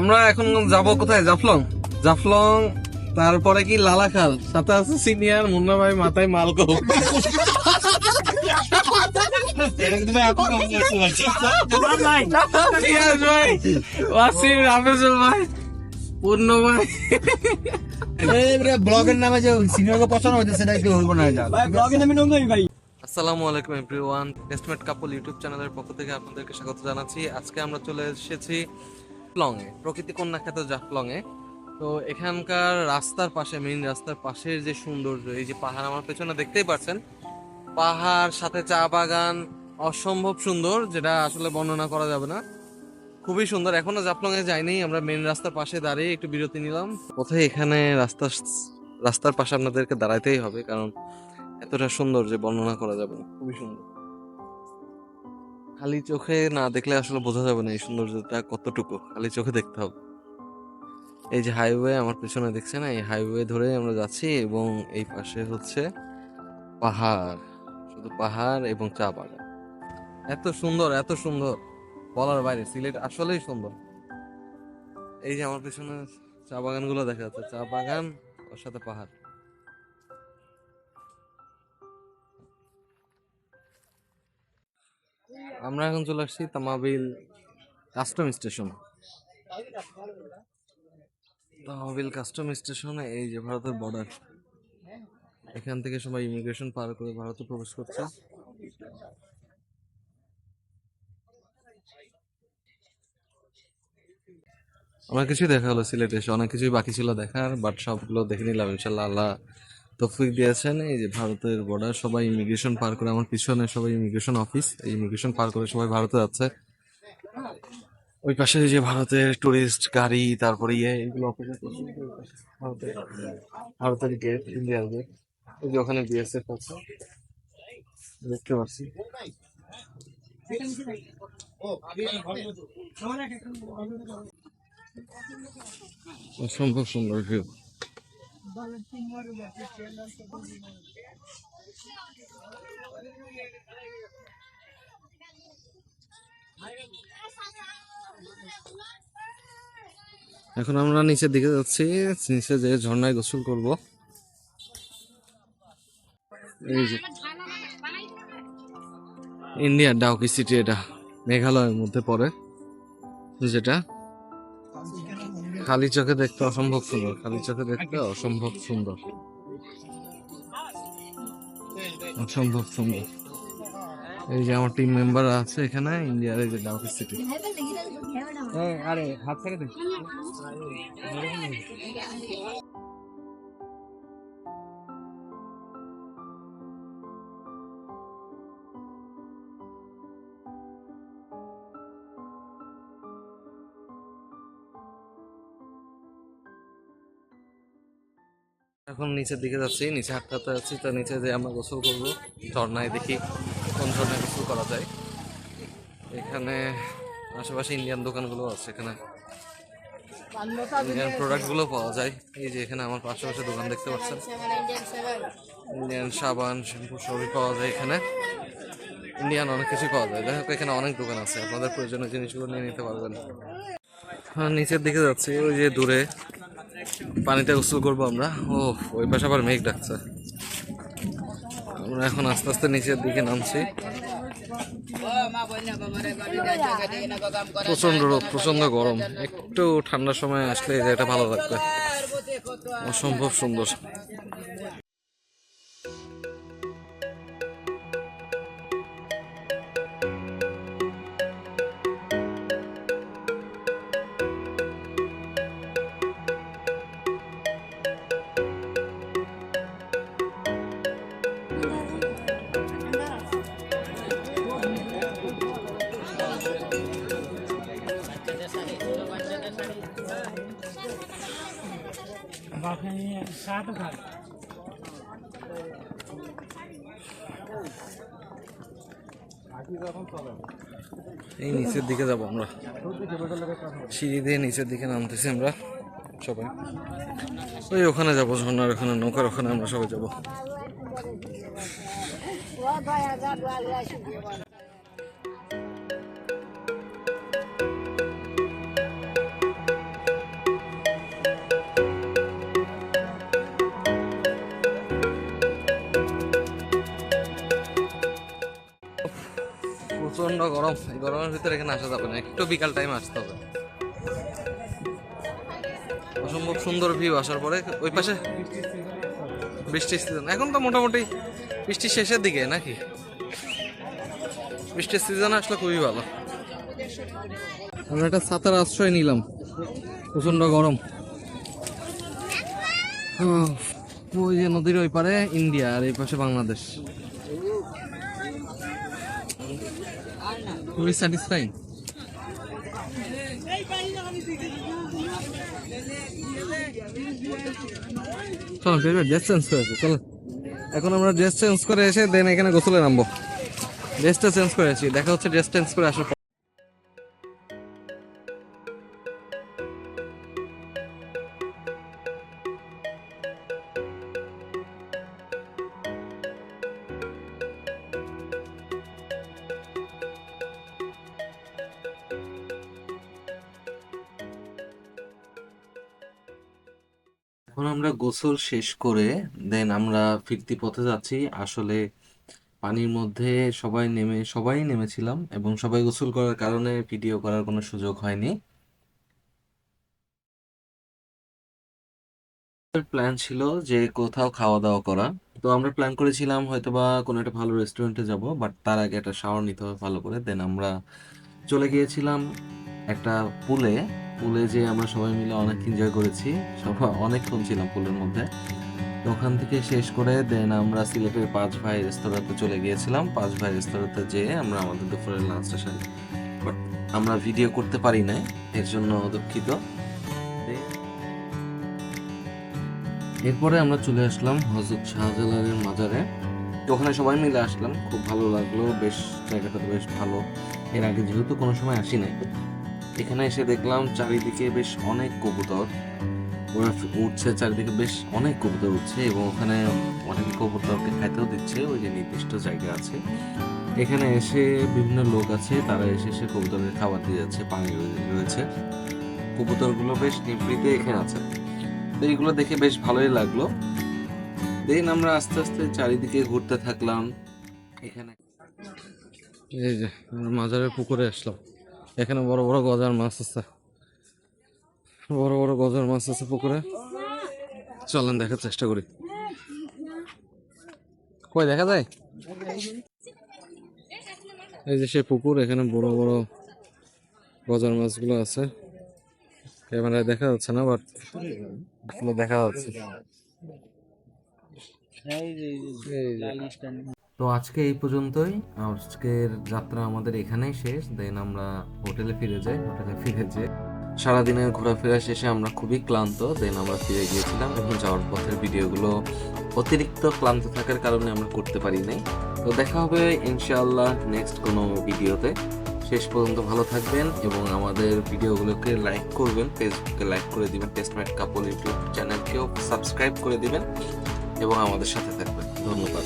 আমরা এখন যাব কোথায়? জাফলং। জাফলং, তারপরে কি লালাখাল, সাথে আছে সিনিয়র মুন্না ভাই মাথায় মালকো। পূর্ণ ভাই ব্লগের নামে যে সিনিয়রকে পছন্দ হয়েছে সেটা একটু হইব না। ব্লগের নামে নঙ্গাই ভাই। আসসালামু আলাইকুম এভরিওয়ান, টেস্টমেট কাপল ইউটিউব চ্যানেলের পক্ষ থেকে আপনাদেরকে স্বাগত জানাচ্ছি। আজকে আমরা চলে এসেছি জাফলং এ, প্রকৃতি কন্যা খ্যাত জাফলং এ। তো এখানকার রাস্তার পাশে, মেইন রাস্তার পাশের যে সৌন্দর্য, এই যে পাহাড় আমার পেছনে দেখতেই পাচ্ছেন, পাহাড় সাথে চা বাগান, অসম্ভব সুন্দর, যেটা আসলে বর্ণনা করা যাবে না। খুবই সুন্দর। এখনো জাফলং এ যাইনি, আমরা মেইন রাস্তার পাশে দাঁড়িয়ে একটু বিরতি নিলাম। কোথায় এখানে রাস্তার পাশে আপনাদেরকে দাঁড়াইতেই হবে, কারণ এতটা সুন্দর যে বর্ণনা করা যাবে না। খুবই সুন্দর, খালি চোখে না দেখলে আসলে বোঝা যাবে না এই সৌন্দর্যটা কতটুকু, খালি চোখে দেখতে হবে। এই যে হাইওয়ে আমার পেছনে দেখছেন, এই হাইওয়ে ধরে আমরা যাচ্ছি এবং এই পাশে হচ্ছে পাহাড়, শুধু পাহাড় এবং চা বাগান। এত সুন্দর, এত সুন্দর, বলার বাইরে। সিলেট আসলেই সুন্দর। এই যে আমার পেছনে চা বাগানগুলো দেখা যাচ্ছে, চা বাগান ওর সাথে পাহাড়। আমরা এখন চলে আসছি Tamabil custom station. Tamabil custom স্টেশনে এই যে ভারতের বর্ডার, এখান থেকে সবাই ইমিগ্রেশন পার করে ভারতে প্রবেশ করছে। অনেক কিছুই দেখা হলো সিলেটে এসে, অনেক কিছুই বাকি ছিল দেখার, বাট সবগুলো দেখে নিলাম ইনশাল্লাহ। আল্লাহ তৌফিক দিয়েছেন। এই যে ভারতের বর্ডার, সবাই ইমিগ্রেশন পার করে, আমার পিছনে সবাই ইমিগ্রেশন অফিস, এই ইমিগ্রেশন পার করে সবাই ভারতে যাচ্ছে। ওই পাশে যে ভারতের টুরিস্ট গাড়ি, তারপরে এগুলো অপেক্ষা করছে। ভারতের গেট, ইন্ডিয়ার গেট। ওই যে ওখানে বিএসএফ আছে, দেখতে পাচ্ছি। অসম্ভব সুন্দর ভিউ। এখন আমরা নিচের দিকে যাচ্ছি, নিচে যে ঝর্ণায় গোসল করব। এই যে ইন্ডিয়ার ডাউকি সিটি, এটা মেঘালয়ের মধ্যে পড়ে, যেটা খালি চোখে দেখতে অসম্ভব সুন্দর, খালি চোখে দেখতে অসম্ভব সুন্দর, অসম্ভব সুন্দর। এই যে আমার টিম মেম্বার আছে এখানে ইন্ডিয়ার, এই যে ডাউকি সিটি। আরে হাত থেকে দেখ। এখন নিচের দিকে যাচ্ছি, নিচে হাঁটতে হাঁটতে যাচ্ছি। তো নিচে যে আমরা গোসল করবো ঝর্ণায়, দেখি কোন ঝর্ণায় গোসল করা যায়। এখানে আশেপাশে ইন্ডিয়ান দোকানগুলো আছে, এখানে ইন্ডিয়ান প্রোডাক্টগুলো পাওয়া যায়। এই যে এখানে আমার পাশাপাশি দোকান দেখতে পাচ্ছেন, ইন্ডিয়ান সাবান, শ্যাম্পু সবই পাওয়া যায় এখানে। ইন্ডিয়ান অনেক কিছুই পাওয়া যায়। যাই হোক, এখানে অনেক দোকান আছে, আপনাদের প্রয়োজনীয় জিনিসগুলো নিয়ে নিতে পারবেন। নিচের দিকে যাচ্ছি, ওই যে দূরে পানিতে গোসল করবো আমরা। ও ওই পাশে আবার মেঘ ডাকছে। আমরা এখন আস্তে আস্তে নিচের দিকে নামছি। প্রচন্ড রোদ, প্রচন্ড গরম। একটু ঠান্ডার সময় আসলে এই জায়গাটা ভালো লাগবে, অসম্ভব সুন্দর। এই নিচের দিকে যাবো আমরা, সিঁড়ি দিয়ে নিচের দিকে নামতেছি আমরা সবাই। ওই ওখানে যাবো, ঝর্ণার ওখানে, নৌকার ওখানে আমরা সবাই যাবো। প্রচন্ড গরম, এই গরমের ভিতরে এখানে আসা যাবে না, একটু বিকাল টাইমে আসতে হবে। অসম্ভব সুন্দর ভিউ আসার পরে ওই পাশে বৃষ্টির সিজন, এখন তো মোটামুটি বৃষ্টির শেষের দিকে নাকি, বৃষ্টির সিজন আসলে খুবই ভালো। আমরা একটা ছাতার আশ্রয় নিলাম, প্রচন্ড গরম। ওই যে নদীর ওই পারে ইন্ডিয়া আর এই পাশে বাংলাদেশ, খুবই স্যাটিসফাইং। চলো ড্রেস চেঞ্জ করেছি, চলো এখন আমরা ড্রেস চেঞ্জ করে এসে দেন এখানে গোসলে নামবো। ড্রেসটা চেঞ্জ করেছি, দেখা হচ্ছে ড্রেস চেঞ্জ করে আসার পর। এখন আমরা গোসল শেষ করে দেন আমরা ফিরতি পথে যাচ্ছি। আসলে পানির মধ্যে সবাই নেমেছিলাম এবং সবাই গোসল করার কারণে ভিডিও করার কোনো সুযোগ হয়নি। প্ল্যান ছিল যে কোথাও খাওয়া দাওয়া করা, তো আমরা প্ল্যান করেছিলাম হয়তোবা কোনো একটা ভালো রেস্টুরেন্টে যাব, বাট তার আগে একটা শাওয়ার নিতে হবে ভালো করে। দেন আমরা চলে গিয়েছিলাম একটা পুলে। পুলে যে আমরা সবাই মিলে অনেক এনজয় করেছি, সবাই অনেকক্ষণ ছিলাম পুলের মধ্যে। তো ওখান থেকে শেষ করে দেন আমরা সিলেটের পাঁচ ভাই রেস্তোরাঁতে চলে গিয়েছিলাম। পাঁচ ভাই রেস্তোরাঁতে যেয়ে আমরা আমাদের দুপুরের লাঞ্চটা সারি, বাট আমরা ভিডিও করতে পারি নাই, এর জন্য দুঃখিত। এরপরে আমরা চলে আসলাম হযরত শাহজালালের মাজারে। তো ওখানে সবাই মিলে আসলাম, খুব ভালো লাগলো, বেশ জায়গাটা তো বেশ ভালো। এর আগে যেহেতু কোনো সময় আসি নাই, এখানে এসে দেখলাম চারিদিকে বেশ অনেক কবুতর ওরা উঠছে, চারিদিকে বেশ অনেক কবুতর উঠছে এবং ওখানে অনেকে কবুতরকে খাইতেও দিচ্ছে। ওই যে নির্দিষ্ট জায়গা আছে, এখানে এসে বিভিন্ন লোক আছে, তারা এসে কবুতরকে খাবার দিয়ে যাচ্ছে, পানি রয়েছে, কবুতরগুলো বেশ নিভৃতে এখানে আছে। তো এইগুলো দেখে বেশ ভালোই লাগলো। দেন আমরা আস্তে আস্তে চারিদিকে ঘুরতে থাকলাম। এখানে এই যে আমরা মাজারের পুকুরে আসলাম, এখানে বড় বড় গজার মাছ আছে, বড় বড় গজার মাছ আছে পুকুরে। চলেন দেখার চেষ্টা করি, কই দেখা যায়। এই যে সে পুকুর, এখানে বড় বড় গজার মাছগুলো আছে, ক্যামেরায় দেখা যাচ্ছে না, বাট দেখা যাচ্ছে। তো আজকে এই পর্যন্তই, আজকের যাত্রা আমাদের এখানেই শেষ। দেন আমরা হোটেলে ফিরে যাই। হোটেলে ফিরে যেয়ে সারাদিনের ঘোরাফেরা শেষে আমরা খুবই ক্লান্ত, দেন আমরা ফিরে গিয়েছিলাম এবং যাওয়ার পথের ভিডিওগুলো অতিরিক্ত ক্লান্ত থাকার কারণে আমরা করতে পারি নাই। তো দেখা হবে ইনশাআল্লাহ নেক্সট কোনো ভিডিওতে। শেষ পর্যন্ত ভালো থাকবেন এবং আমাদের ভিডিওগুলোকে লাইক করবেন, ফেসবুকে লাইক করে দিবেন, টেস্টমেট কাপল ইউটিউব চ্যানেলকেও সাবস্ক্রাইব করে দিবেন এবং আমাদের সাথে থাকবেন। ধন্যবাদ।